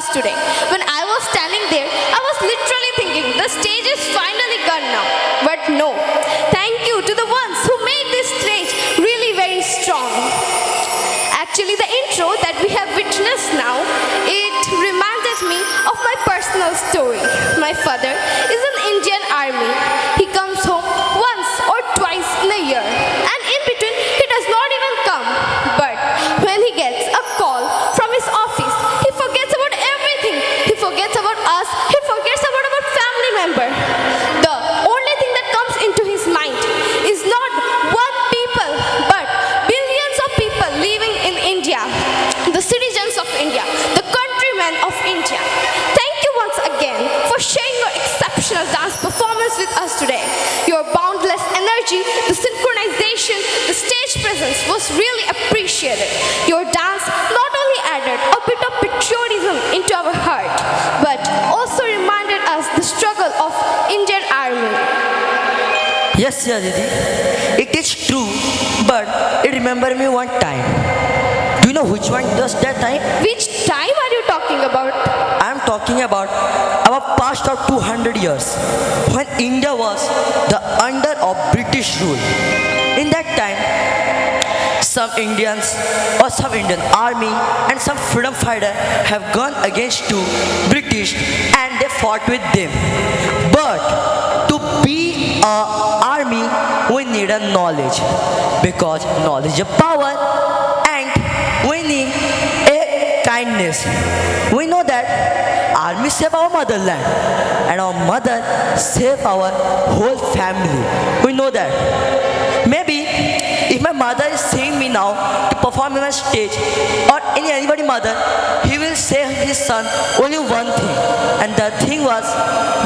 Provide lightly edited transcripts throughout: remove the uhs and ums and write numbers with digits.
us today. When I was standing there, I was literally thinking the stage is finally gone now. But no, thank you to the ones who made this stage really very strong. Actually, the intro that we have witnessed now, it reminded me of my personal story. My father is in Indian Army. He comes home once or twice in a year, and in between he does not even come. But when he gets a call from his office, he forgets about everything. He forgets about us. He forgets about our family member. The only thing that comes into his mind is not one people, but billions of people living in India, the citizens of India, the countrymen of India. Thank you once again for sharing your exceptional dance performance with us today. Your boundless energy, the synchronization, the stage presence was really appreciated. Your dance not only added a bit of patriotism into our heart, but also reminded us the struggle of Indian Army. Yes, yeah, Didi. It is true, but it remember me one time. Do you know which one was that time? Which time are you talking about? I am talking about our past of 200 years, when India was the under of British rule. In that time, some Indians or some Indian army and some freedom fighter have gone against to British and they fought with them. But to be a army, we need a knowledge, because knowledge is power, and we need a kindness. We know that army save our motherland, and our mother save our whole family. We know that. Maybe if my mother is seeing me now to perform in my stage, or anybody mother, he will say his son only one thing, and the thing was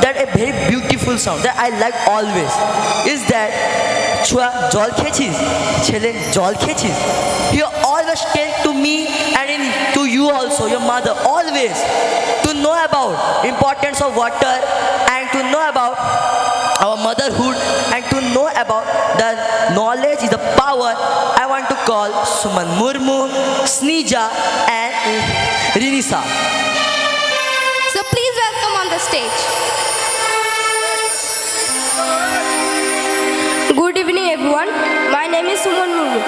that a very beautiful song that I like always is that Chua jol khechis, chele jol khechis. He always tell to me and to you also, your mother, always to know about importance of water and to know about our motherhood and to know about the knowledge is the power. I want to call Suman Murmu, Snija and Rinisa. So please welcome on the stage. Good evening everyone. My name is Suman Murmu.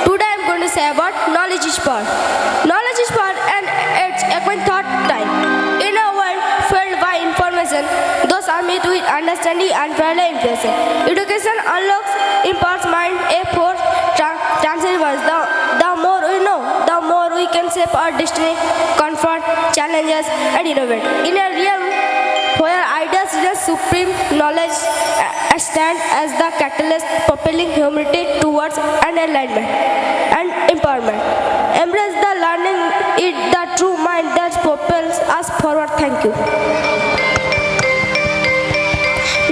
Today I am going to say about knowledge is power. Knowledge is power and it's a coin thought time. In a world filled by information, those are made with understanding and fairly influencing. Education unlocks, imparts mind, a force, transcends. The more we know, the more we can shape our destiny, confront challenges and innovate. In a realm where ideas reach supreme, knowledge stands as the catalyst propelling humanity towards enlightenment and empowerment. Embrace the learning, it the true mind that propels us forward. Thank you.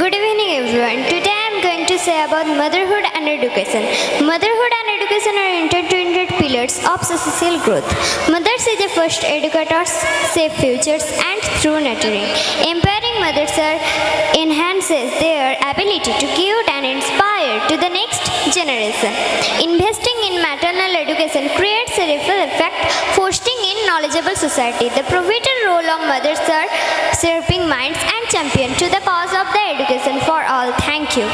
Good evening everyone. Today I am going to say about motherhood and education. Motherhood and education are intertwined pillars of social growth. Mothers are the first educators, shape futures and through nurturing. Empowering mothers enhances their ability to give and inspire to the next generation. Investing in maternal education creates a ripple effect, fostering in knowledgeable society. The pivotal role of mothers are shaping minds and champion to the cause of the education for all. Thank you.